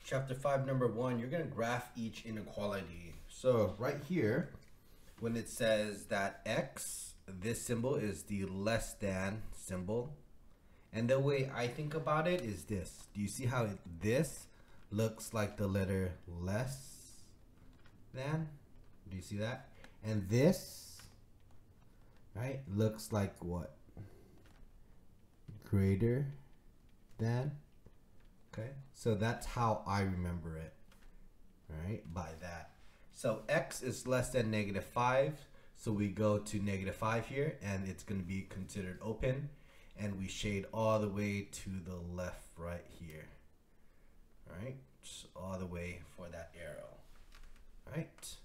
Chapter 5, number 1, you're going to graph each inequality. So right here, when it says that x, this symbol is the less than symbol. And the way I think about it is this. Do you see how this looks like the letter less than? Do you see that? And this, right, looks like what? Greater than. Okay, so that's how I remember it, right, by that. So x is less than -5, so we go to -5 here, and it's going to be considered open, and we shade all the way to the left right here, right, just all the way for that arrow, right.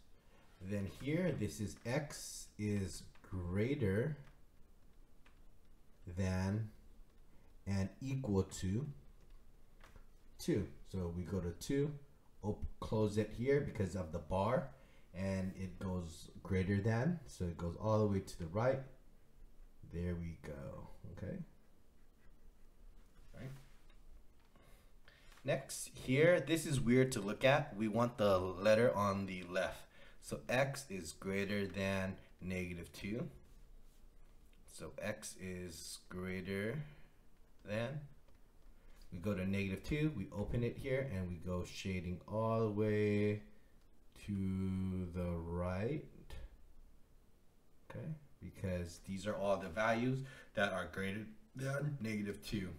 Then here, this is x is greater than and equal to 2. So we go to 2, close it here because of the bar, and it goes greater than, so it goes all the way to the right. There we go. Okay. Right. Next, here, this is weird to look at. We want the letter on the left. So x is greater than -2. So x is greater than. We go to -2, we open it here, and we go shading all the way to the right, okay? Because these are all the values that are greater than -2.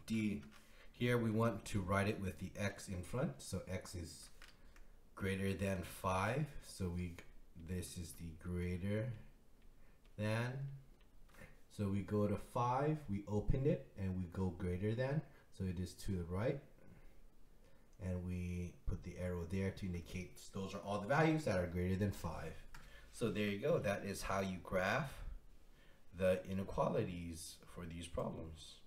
D, here we want to write it with the x in front, so x is greater than 5, so this is the greater than. So we go to 5, we open it, and we go greater than, so it is to the right. And we put the arrow there to indicate those are all the values that are greater than 5. So there you go. That is how you graph the inequalities for these problems.